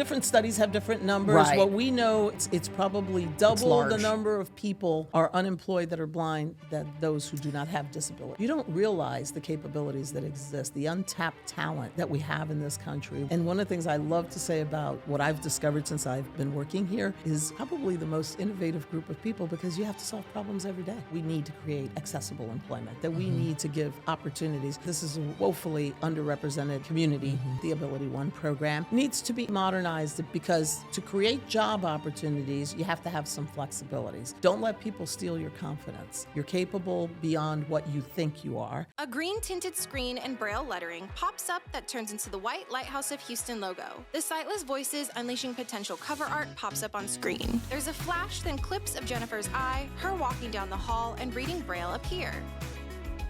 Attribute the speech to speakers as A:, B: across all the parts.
A: different studies have different numbers.
B: Right.
A: What we know, it's probably double the
B: large.
A: number of people are unemployed that are blind than those who do not have disability. You don't realize the capabilities that exist, the untapped talent that we have in this country. And one of the things I love to say about what I've discovered since I've been working here is probably the most innovative group of people, because you have to solve problems every day. We need to create accessible employment, that we need to give opportunities. This is a woefully underrepresented community. The AbilityOne program needs to be modernized, because to create job opportunities, you have to have some flexibilities. Don't let people steal your confidence. You're capable beyond what you think you are.
C: A green tinted screen and braille lettering pops up that turns into the white Lighthouse of Houston logo. The Sightless Voices Unleashing Potential cover art pops up on screen. There's a flash, then clips of Jennifer's eye, her walking down the hall, and reading braille appear.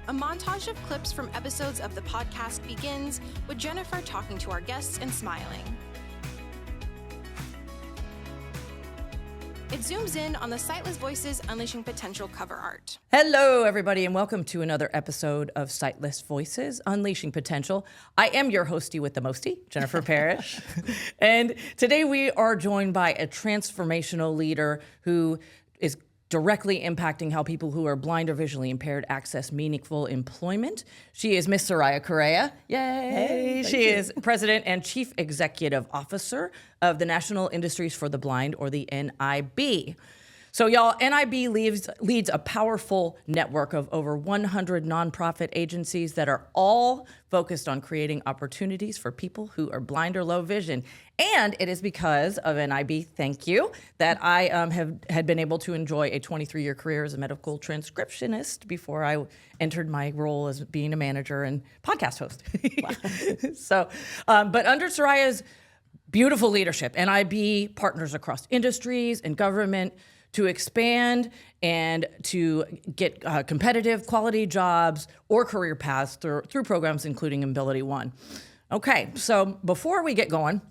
C: A montage of clips from episodes of the podcast begins with Jennifer talking to our guests and smiling. It zooms in on the Sightless Voices Unleashing Potential cover art.
B: Hello, everybody, and welcome to another episode of Sightless Voices, Unleashing Potential. I am your hostie with the mostie, Jennifer Parish. And today we are joined by a transformational leader who is directly impacting how people who are blind or visually impaired access meaningful employment. She is Miss Soraya Correa. Yay!
A: Hey,
B: she is President and Chief Executive Officer of the National Industries for the Blind, or the NIB. So y'all, NIB leads a powerful network of over 100 nonprofit agencies that are all focused on creating opportunities for people who are blind or low vision. And it is because of NIB, thank you, that I had been able to enjoy a 23-year career as a medical transcriptionist before I entered my role as being a manager and podcast host. So, but under Soraya's beautiful leadership, NIB partners across industries and government to expand and to get competitive quality jobs or career paths through programs including AbilityOne. Okay, so before we get going,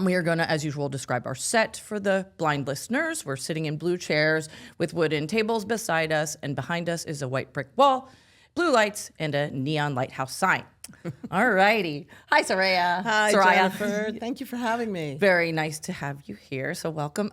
B: we are going to, as usual, describe our set for the blind listeners. We're sitting in blue chairs with wooden tables beside us, and behind us is a white brick wall, blue lights, and a neon lighthouse sign. All righty. Hi, Soraya.
A: Hi,
B: Soraya.
A: Jennifer. Thank you for having me.
B: Very nice to have you here. So welcome.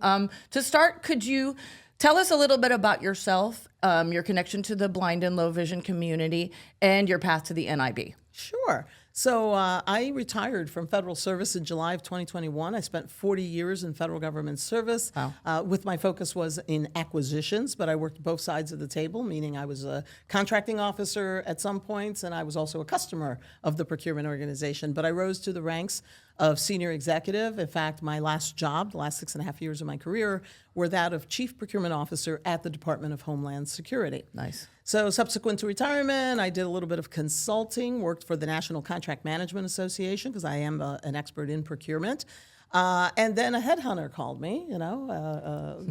B: To start, could you tell us a little bit about yourself, your connection to the blind and low vision community, and your path to the NIB?
A: Sure. So I retired from federal service in July of 2021. I spent 40 years in federal government service.
B: Wow.
A: With my focus was in acquisitions, but I worked both sides of the table, meaning I was a contracting officer at some points, and I was also a customer of the procurement organization. But I rose to the ranks of senior executive. In fact, my last job, the last 6.5 years of my career, were that of chief procurement officer at the Department of Homeland Security.
B: Nice.
A: So subsequent to retirement, I did a little bit of consulting, worked for the National Contract Management Association because I am an expert in procurement. And then a headhunter called me,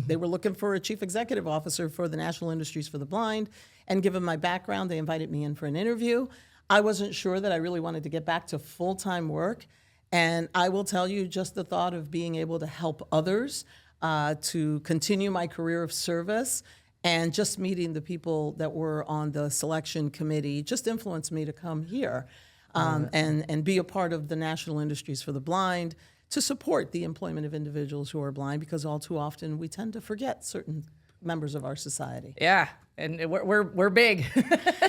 A: they were looking for a chief executive officer for the National Industries for the Blind. And given my background, they invited me in for an interview. I wasn't sure that I really wanted to get back to full-time work. And I will tell you, just the thought of being able to help others, to continue my career of service, and just meeting the people that were on the selection committee just influenced me to come here and be a part of the National Industries for the Blind to support the employment of individuals who are blind, because all too often we tend to forget certain members of our society.
B: Yeah, and we're big.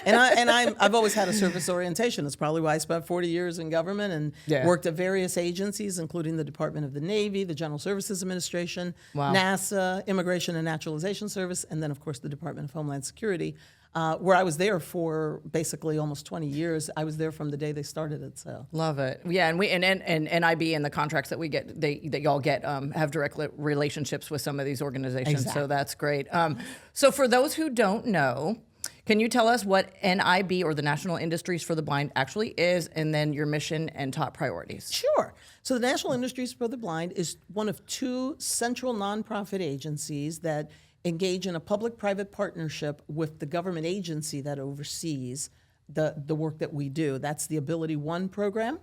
A: I've always had a service orientation. That's probably why I spent 40 years in government and worked at various agencies, including the Department of the Navy, the General Services Administration, NASA, Immigration and Naturalization Service, and then, of course, the Department of Homeland Security, where I was there for basically almost 20 years. I was there from the day they started it. So
B: love it. Yeah, and NIB and the contracts that we get, that y'all get, have direct relationships with some of these organizations.
A: Exactly.
B: So that's great. So for those who don't know, can you tell us what NIB, or the National Industries for the Blind, actually is, and then your mission and top priorities?
A: Sure. So the National Industries for the Blind is one of two central nonprofit agencies that engage in a public-private partnership with the government agency that oversees the work that we do. That's the AbilityOne program.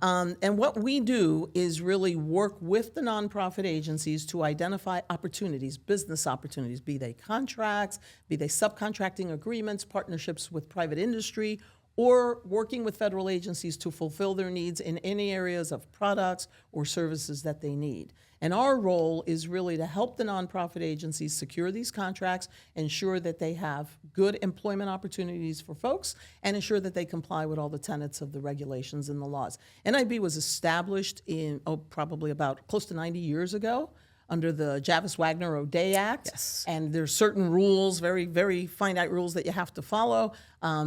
A: And what we do is really work with the nonprofit agencies to identify opportunities, business opportunities, be they contracts, be they subcontracting agreements, partnerships with private industry, or working with federal agencies to fulfill their needs in any areas of products or services that they need. And our role is really to help the nonprofit agencies secure these contracts, ensure that they have good employment opportunities for folks, and ensure that they comply with all the tenets of the regulations and the laws. NIB was established in probably about close to 90 years ago under the Javis-Wagner-O'Day Act.
B: Yes.
A: And there's certain rules, very, very finite rules that you have to follow.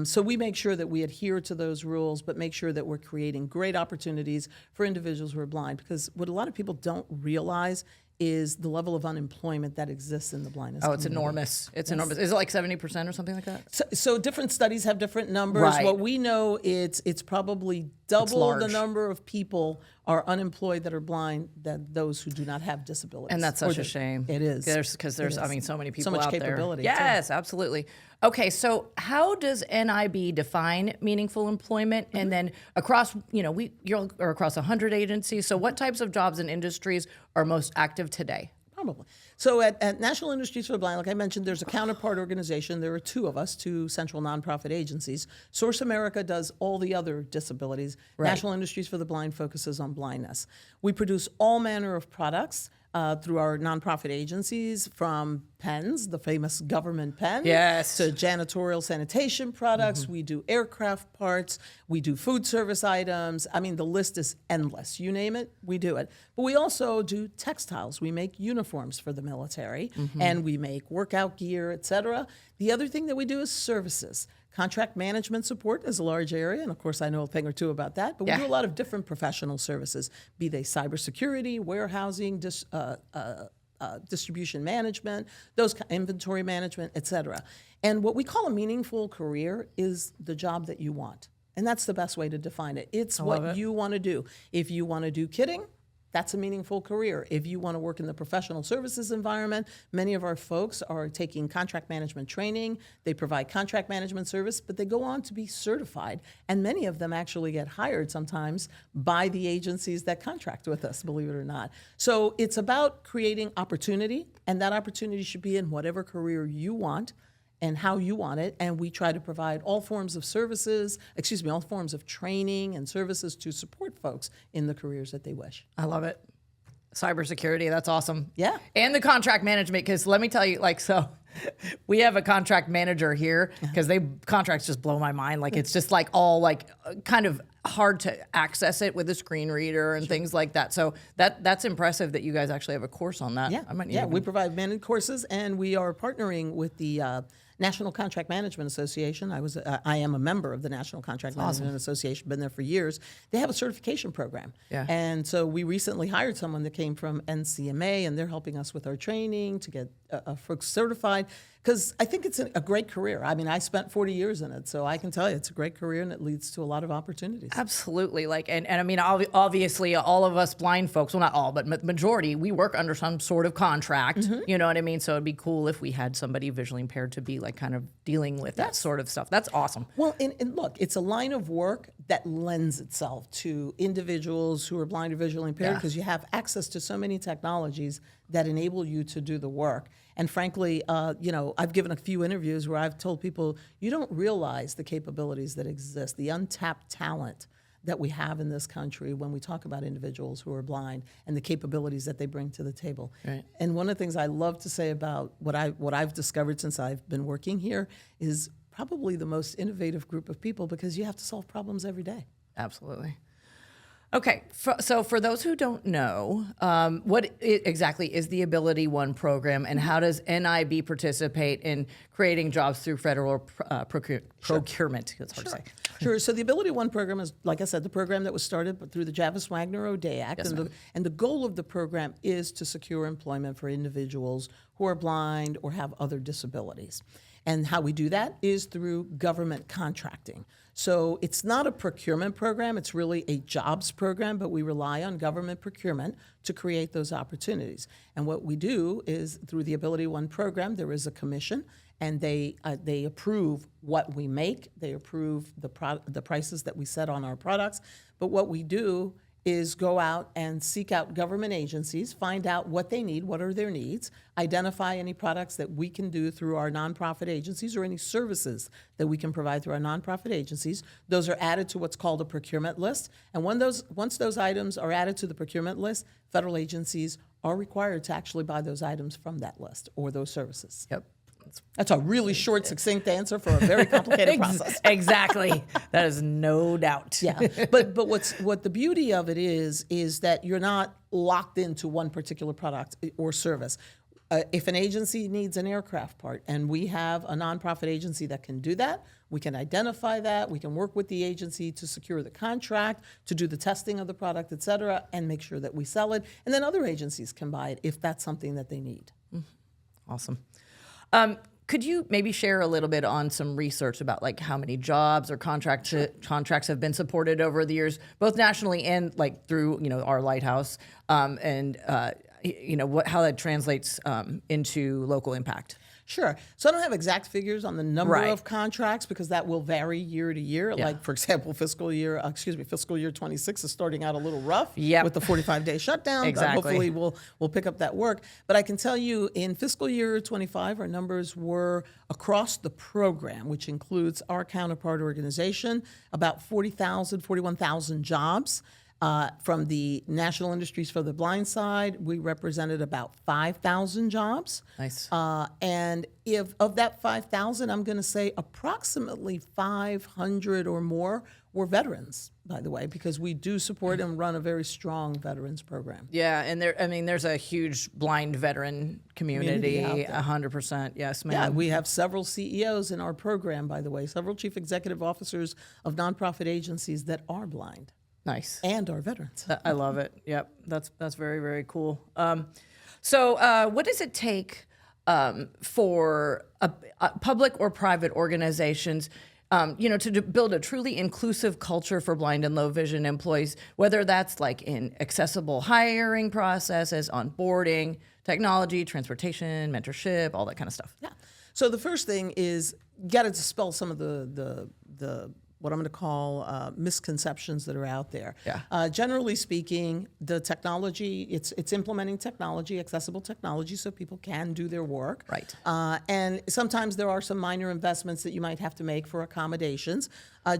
A: So we make sure that we adhere to those rules, but make sure that we're creating great opportunities for individuals who are blind. Because what a lot of people don't realize is the level of unemployment that exists in the blindness
B: Oh, it's
A: community.
B: enormous. It's enormous. Is it like 70% or something like that?
A: So different studies have different numbers.
B: Right.
A: What we know, it's probably double the
B: large.
A: number of people are unemployed that are blind than those who do not have disabilities.
B: And that's such a shame.
A: It is.
B: Because there's I mean, so many people
A: So much
B: out
A: capability,
B: there.
A: too.
B: Yes, absolutely. Okay, so how does NIB define meaningful employment? And then across, you're across 100 agencies. So what types of jobs and industries are most active today?
A: Probably. So at National Industries for the Blind, like I mentioned, there's a counterpart organization. There are two of us, two central nonprofit agencies. Source America does all the other disabilities.
B: Right.
A: National Industries for the Blind focuses on blindness. We produce all manner of products through our nonprofit agencies, from pens, the famous government pen,
B: Yes.
A: to janitorial sanitation products. We do aircraft parts. We do food service items. I mean, the list is endless. You name it, we do it. But we also do textiles. We make uniforms for the military, and we make workout gear, et cetera. The other thing that we do is services. Contract management support is a large area, and of course I know a thing or two about that, but we
B: Yeah.
A: do a lot of different professional services, be they cybersecurity, warehousing, distribution management, inventory management, et cetera. And what we call a meaningful career is the job that you want. And that's the best way to define it. It's what you want to do. If you want to do kitting, that's a meaningful career. If you want to work in the professional services environment, many of our folks are taking contract management training. They provide contract management service, but they go on to be certified. And many of them actually get hired sometimes by the agencies that contract with us, believe it or not. So it's about creating opportunity, and that opportunity should be in whatever career you want and how you want it. And we try to provide all forms of services, all forms of training and services to support folks in the careers that they wish.
B: I love it. Cybersecurity, that's awesome.
A: Yeah.
B: And the contract management, because let me tell you, we have a contract manager here because contracts just blow my mind. It's just all kind of hard to access it with a screen reader and things like that. So that's impressive that you guys actually have a course on that.
A: We provide many courses, and we are partnering with the National Contract Management Association. I am a member of the National Contract Management Association, been there for years. They have a certification program.
B: Yeah.
A: And so we recently hired someone that came from NCMA, and they're helping us with our training to get folks certified, because I think it's a great career. I mean, I spent 40 years in it, so I can tell you it's a great career, and it leads to a lot of opportunities.
B: Absolutely. And I mean, obviously, all of us blind folks, well, not all, but majority, we work under some sort of contract. You know what I mean? So it'd be cool if we had somebody visually impaired to be kind of dealing with that sort of stuff. That's awesome.
A: Well, and look, it's a line of work that lends itself to individuals who are blind or visually impaired, because you have access to so many technologies that enable you to do the work. And frankly, I've given a few interviews where I've told people, you don't realize the capabilities that exist, the untapped talent that we have in this country when we talk about individuals who are blind and the capabilities that they bring to the table.
B: Right.
A: And one of the things I love to say about what I've discovered since I've been working here is probably the most innovative group of people, because you have to solve problems every day.
B: Absolutely. Okay, so for those who don't know, what exactly is the AbilityOne program, and how does NIB participate in creating jobs through federal procurement? It's hard to say.
A: Sure. So the AbilityOne program is, like I said, the program that was started through the Javis-Wagner-O'Day Act.
B: Yes,
A: and the goal of the program is to secure employment for individuals who are blind or have other disabilities. And how we do that is through government contracting. So it's not a procurement program, it's really a jobs program, but we rely on government procurement to create those opportunities. And what we do is, through the AbilityOne program, there is a commission, and they approve what we make, they approve the prices that we set on our products. But what we do is go out and seek out government agencies, find out what they need, what are their needs, identify any products that we can do through our nonprofit agencies or any services that we can provide through our nonprofit agencies. Those are added to what's called a procurement list. And once those items are added to the procurement list, federal agencies are required to actually buy those items from that list or those services.
B: Yep.
A: That's a really short, succinct answer for a very complicated process.
B: Exactly. That is no doubt.
A: Yeah, but what the beauty of it is that you're not locked into one particular product or service. If an agency needs an aircraft part and we have a nonprofit agency that can do that, we can identify that, we can work with the agency to secure the contract, to do the testing of the product, et cetera, and make sure that we sell it. And then other agencies can buy it if that's something that they need.
B: Awesome. Could you maybe share a little bit on some research about like how many jobs or contracts have been supported over the years, both nationally and like through, our Lighthouse, and how that translates into local impact?
A: Sure. So I don't have exact figures on the number
B: Right.
A: of contracts because that will vary year to year.
B: Yeah.
A: Like, for example, fiscal year 26 is starting out a little rough
B: Yep.
A: with the 45-day shutdown.
B: Exactly.
A: But hopefully we'll pick up that work. But I can tell you in fiscal year 25, our numbers were across the program, which includes our counterpart organization, about 41,000 jobs. From the National Industries for the Blind side, we represented about 5,000 jobs.
B: Nice.
A: And if of that 5,000, I'm going to say approximately 500 or more were veterans, by the way, because we do support and run a very strong veterans program.
B: Yeah, and there's a huge blind veteran community.
A: Community out there.
B: 100%. Yes,
A: Yeah,
B: ma'am.
A: we have several CEOs in our program, by the way, several chief executive officers of nonprofit agencies that are blind
B: Nice.
A: and are veterans.
B: I love it. Yep, that's very, very cool. So what does it take for a public or private organizations, to build a truly inclusive culture for blind and low vision employees, whether that's like in accessible hiring processes, onboarding, technology, transportation, mentorship, all that kind of stuff?
A: Yeah. So the first thing is you got to dispel some of the what I'm going to call misconceptions that are out there.
B: Yeah.
A: Generally speaking, the technology, it's implementing technology, accessible technology, so people can do their work.
B: Right.
A: And sometimes there are some minor investments that you might have to make for accommodations.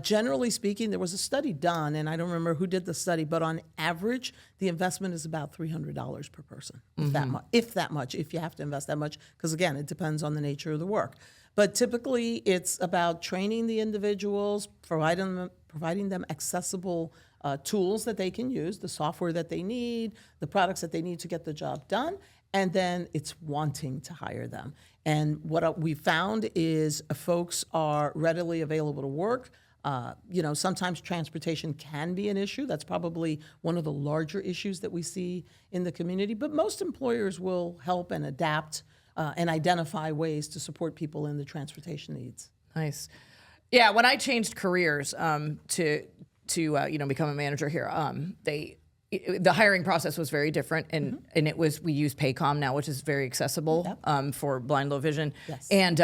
A: Generally speaking, there was a study done, and I don't remember who did the study, but on average, the investment is about $300 per person, if that much, if you have to invest that much, because again, it depends on the nature of the work. But typically, it's about training the individuals, providing them accessible tools that they can use, the software that they need, the products that they need to get the job done, and then it's wanting to hire them. And what we found is folks are readily available to work. Sometimes transportation can be an issue. That's probably one of the larger issues that we see in the community. But most employers will help and adapt and identify ways to support people in the transportation needs.
B: Nice. Yeah, when I changed careers to become a manager here, the hiring process was very different, and we use Paycom now, which is very accessible for blind, low vision.
A: Yes.
B: And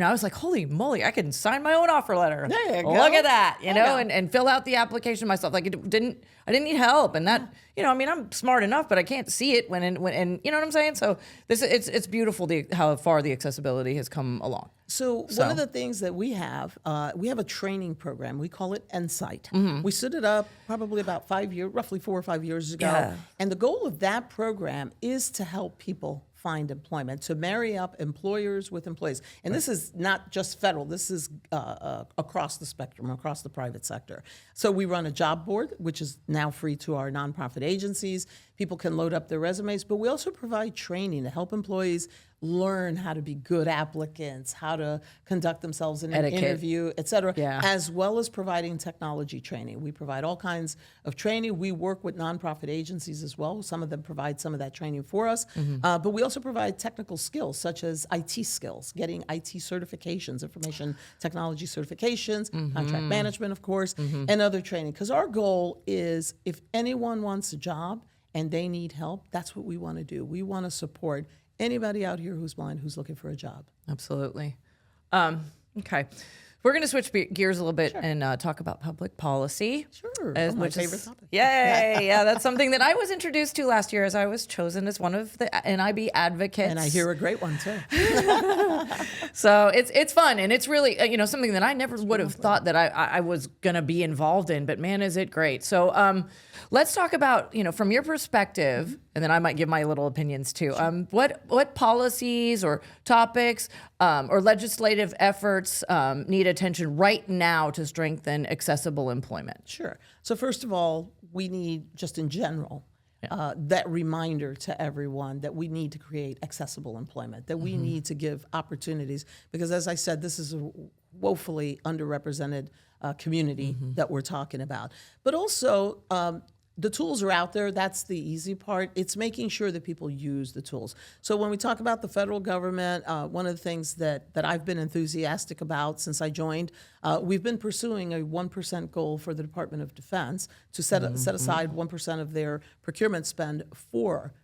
B: I was like, holy moly, I can sign my own offer letter.
A: There you go.
B: Look at that, and fill out the application myself. Like I didn't need help, and that I'm smart enough, but I can't see it when you know what I'm saying. So it's beautiful how far the accessibility has come along.
A: So one of the things that we have a training program. We call it Insight. We stood it up probably about roughly 4 or 5 years ago.
B: Yeah.
A: And the goal of that program is to help people find employment, to marry up employers with employees. And this is not just federal, this is across the spectrum, across the private sector. So we run a job board, which is now free to our nonprofit agencies. People can load up their resumes, but we also provide training to help employees learn how to be good applicants, how to conduct themselves in an
B: Etiquette.
A: interview, et cetera,
B: Yeah.
A: as well as providing technology training. We provide all kinds of training. We work with nonprofit agencies as well. Some of them provide some of that training for us. But we also provide technical skills, such as IT skills, getting IT certifications, information technology certifications, contract management, of course, and other training. Because our goal is if anyone wants a job and they need help, that's what we want to do. We want to support anybody out here who's blind who's looking for a job.
B: Absolutely. Okay. We're going to switch gears a little bit and talk about public policy.
A: Sure. My
B: Which
A: favorite
B: is,
A: topic.
B: Yay. Yeah, that's something that I was introduced to last year as I was chosen as one of the NIB advocates.
A: And I hear a great one, too.
B: So it's fun, and it's really something that I never would have thought that I was going to be involved in, but man, is it great. So let's talk about, from your perspective, and then I might give my little opinions too. What policies or topics or legislative efforts need attention right now to strengthen accessible employment?
A: Sure. So first of all, we need, just in general, that reminder to everyone that we need to create accessible employment, that we need to give opportunities, because as I said, this is a woefully underrepresented community that we're talking about. But also, the tools are out there. That's the easy part. It's making sure that people use the tools. So when we talk about the federal government, one of the things that I've been enthusiastic about since I joined, we've been pursuing a 1% goal for the Department of Defense to set aside 1% of their procurement spend for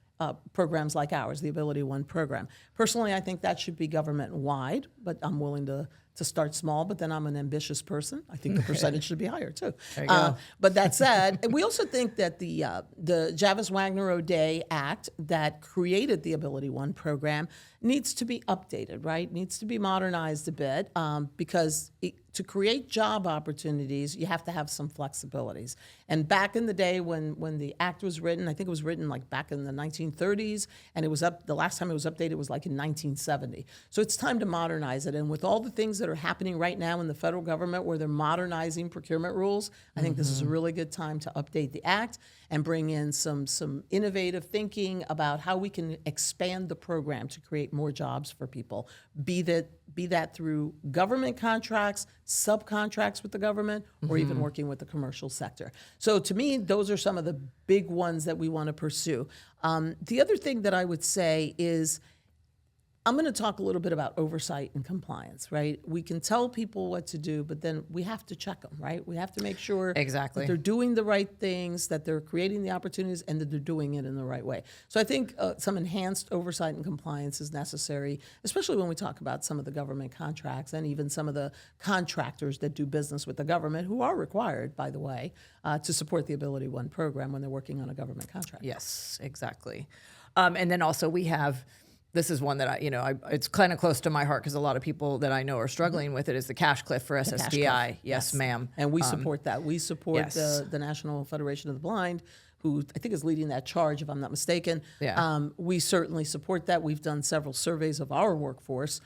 A: programs like ours, the AbilityOne program. Personally, I think that should be government-wide, but I'm willing to start small, but then I'm an ambitious person. I think the percentage should be higher too.
B: There you go.
A: But that said, we also think that the Javis-Wagner-O'Day Act that created the AbilityOne program needs to be updated, right? Needs to be modernized a bit because to create job opportunities, you have to have some flexibilities. And back in the day when the act was written, I think it was written like back in the 1930s, and it was the last time it was updated was like in 1970. So it's time to modernize it. And with all the things that are happening right now in the federal government where they're modernizing procurement rules, I think this is a really good time to update the act and bring in some innovative thinking about how we can expand the program to create more jobs for people, be that through government contracts, subcontracts with the government, or even working with the commercial sector. So to me, those are some of the big ones that we want to pursue. The other thing that I would say is, I'm going to talk a little bit about oversight and compliance, right? We can tell people what to do, but then we have to check them, right? We have to make sure that they're doing the right things, that they're creating the opportunities, and that they're doing it in the right way. So I think some enhanced oversight and compliance is necessary, especially when we talk about some of the government contracts and even some of the contractors that do business with the government, who are required, by the way, to support the AbilityOne program when they're working on a government contract.
B: Yes, exactly. And then also we have, this is one that it's kind of close to my heart because a lot of people that I know are struggling with it, is the cash cliff for SSDI. Yes, ma'am.
A: And we support that. We support the National Federation of the Blind, who I think is leading that charge, if I'm not mistaken.
B: Yeah.
A: We certainly support that. We've done several surveys of our workforce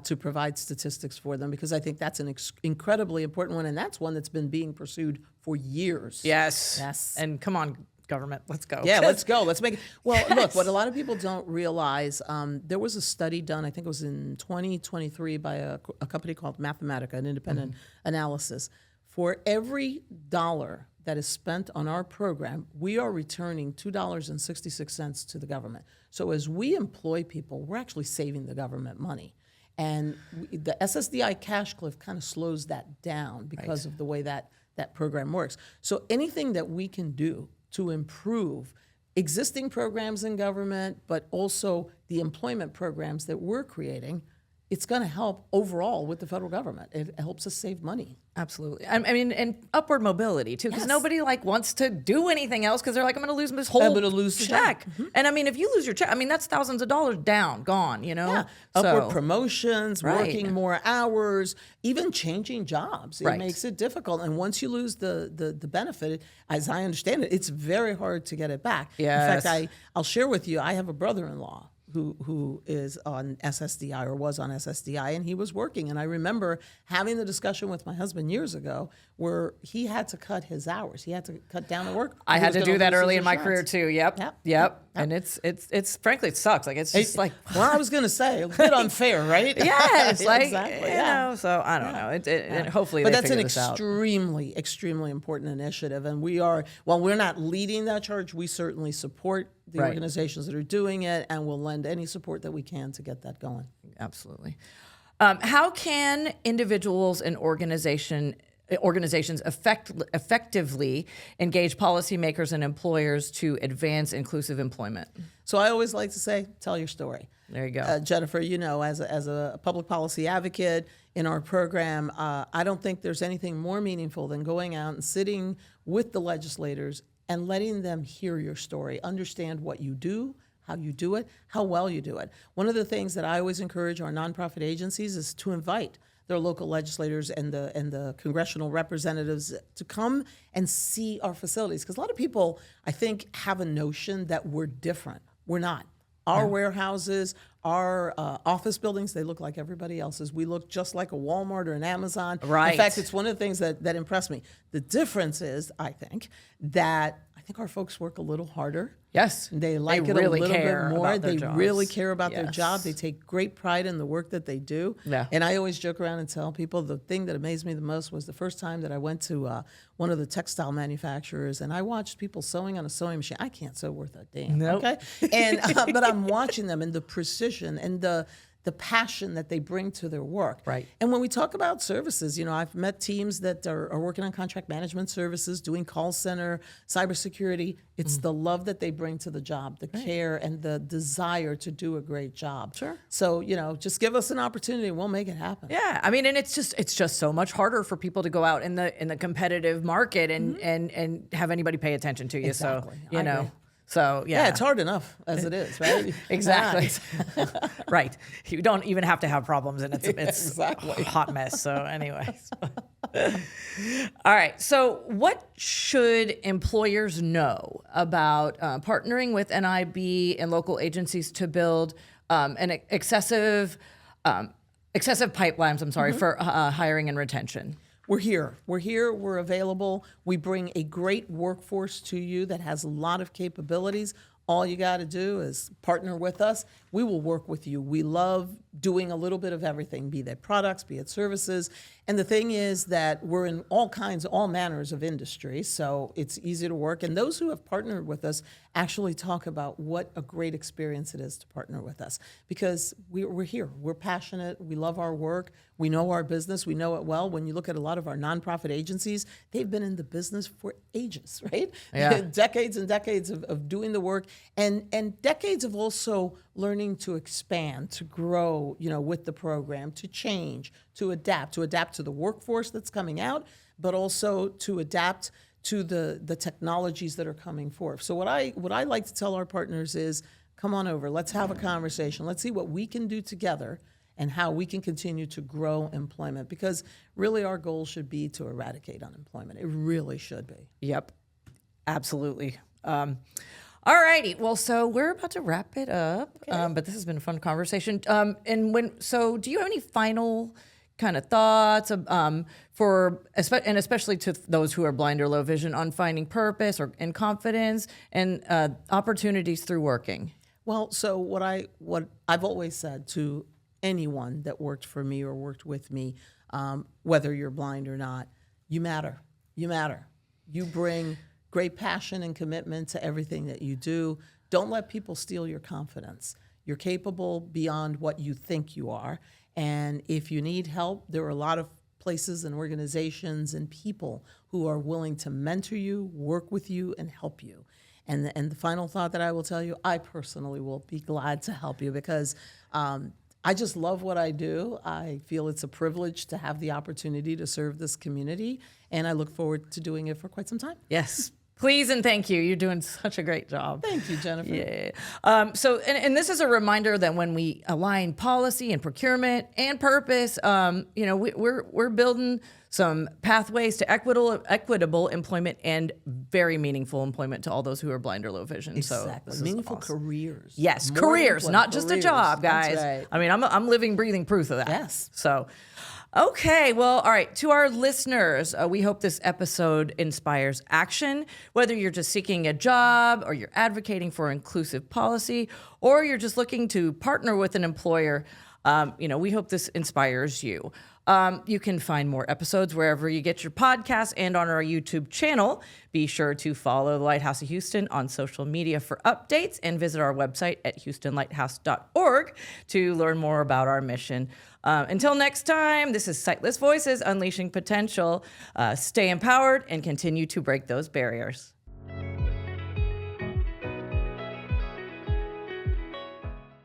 A: to provide statistics for them, because I think that's an incredibly important one, and that's one that's been being pursued for years.
B: Yes.
A: Yes.
B: And come on, government, let's go.
A: Yeah, let's go. Let's make it. Well, look, what a lot of people don't realize, there was a study done, I think it was in 2023, by a company called Mathematica, an independent analysis. For every dollar that is spent on our program, we are returning $2.66 to the government. So as we employ people, we're actually saving the government money. And the SSDI cash cliff kind of slows that down because of the way that program works. So anything that we can do to improve existing programs in government, but also the employment programs that we're creating, it's going to help overall with the federal government. It helps us save money.
B: Absolutely. I mean, and upward mobility too, because nobody wants to do anything else because they're like, I'm going to lose this whole check. And I mean, if you lose your check, I mean, that's thousands of dollars gone,
A: Yeah. Upward promotions, working more hours, even changing jobs. It makes it difficult. And once you lose the benefit, as I understand it, it's very hard to get it back.
B: Yes.
A: In fact, I'll share with you, I have a brother-in-law who is on SSDI or was on SSDI, and he was working. And I remember having the discussion with my husband years ago where he had to cut his hours. He had to cut down the work.
B: I had to do that early in my career too. Yep. And it's frankly, it sucks. Like, it's just like,
A: well, I was going to say, a bit unfair, right?
B: Yes. Like,
A: exactly.
B: you know, so I don't know. And hopefully
A: but
B: they
A: that's an
B: figure this out.
A: extremely important initiative. And while we're not leading that charge, we certainly support the organizations that are doing it, and we'll lend any support that we can to get that going.
B: Absolutely. How can individuals and organizations organizations effectively engage policymakers and employers to advance inclusive employment.
A: So I always like to say, tell your story.
B: There you go.
A: Jennifer, as a public policy advocate in our program, I don't think there's anything more meaningful than going out and sitting with the legislators and letting them hear your story, understand what you do, how you do it, how well you do it. One of the things that I always encourage our nonprofit agencies is to invite their local legislators and the congressional representatives to come and see our facilities. Because a lot of people, I think, have a notion that we're different. We're not. Our warehouses, our office buildings, they look like everybody else's. We look just like a Walmart or an Amazon.
B: Right.
A: In fact, it's one of the things that impressed me. The difference is, I think our folks work a little harder.
B: Yes.
A: They like it
B: really
A: a little
B: care
A: bit more.
B: about their
A: They
B: jobs.
A: really care about their
B: Yes.
A: job. They take great pride in the work that they do.
B: Yeah.
A: And I always joke around and tell people the thing that amazed me the most was the first time that I went to one of the textile manufacturers and I watched people sewing on a sewing machine. I can't sew worth a damn.
B: Nope.
A: Okay. And but I'm watching them and the precision and the passion that they bring to their work.
B: Right.
A: And when we talk about services, I've met teams that are working on contract management services, doing call center, cybersecurity. It's the love that they bring to the job, the care and the desire to do a great job.
B: Sure.
A: So, just give us an opportunity and we'll make it happen.
B: Yeah, I mean, and it's just so much harder for people to go out in the competitive market and have anybody pay attention to you.
A: Exactly.
B: So
A: I agree.
B: So
A: Yeah, it's hard enough as it is, right?
B: Exactly. Right. You don't even have to have problems, and it's
A: Exactly.
B: a hot mess. So, anyways. All right. So, what should employers know about partnering with NIB and local agencies to build excessive pipelines? For hiring and retention.
A: We're here. We're available. We bring a great workforce to you that has a lot of capabilities. All you got to do is partner with us. We will work with you. We love doing a little bit of everything, be that products, be it services. And the thing is that we're in all manners of industry, so it's easy to work. And those who have partnered with us actually talk about what a great experience it is to partner with us because we're here. We're passionate. We love our work. We know our business. We know it well. When you look at a lot of our nonprofit agencies, they've been in the business for ages, right?
B: Yeah.
A: Decades and decades of doing the work and decades of also learning to expand, to grow, with the program, to change, to adapt to the workforce that's coming out, but also to adapt to the technologies that are coming forth. So what I like to tell our partners is, come on over, let's have a conversation. Let's see what we can do together and how we can continue to grow employment because really our goal should be to eradicate unemployment. It really should be.
B: Yep. Absolutely. All righty. Well, so we're about to wrap it up, but this has been a fun conversation. So do you have any final kind of thoughts especially to those who are blind or low vision on finding purpose and confidence and opportunities through working?
A: Well, so what I've always said to anyone that worked for me or worked with me, whether you're blind or not, you matter. You matter. You bring great passion and commitment to everything that you do. Don't let people steal your confidence. You're capable beyond what you think you are. And if you need help, there are a lot of places and organizations and people who are willing to mentor you, work with you, and help you. And the final thought that I will tell you, I personally will be glad to help you because I just love what I do. I feel it's a privilege to have the opportunity to serve this community, and I look forward to doing it for quite some time.
B: Yes. Please and thank you. You're doing such a great job.
A: Thank you, Jennifer.
B: Yeah. So this is a reminder that when we align policy and procurement and purpose, we're building some pathways to equitable employment and very meaningful employment to all those who are blind or low vision.
A: Exactly.
B: So this is
A: Meaningful
B: awesome.
A: careers.
B: Yes,
A: More
B: careers,
A: than
B: not just a
A: careers.
B: job, guys.
A: That's right.
B: I mean, I'm living, breathing proof of that.
A: Yes.
B: So, okay, well, all right. To our listeners, we hope this episode inspires action. Whether you're just seeking a job or you're advocating for inclusive policy or you're just looking to partner with an employer, We hope this inspires you. You can find more episodes wherever you get your podcasts and on our YouTube channel. Be sure to follow the Lighthouse of Houston on social media for updates and visit our website at houstonlighthouse.org to learn more about our mission. Until next time, this is Sightless Voices, Unleashing Potential. Stay empowered and continue to break those barriers.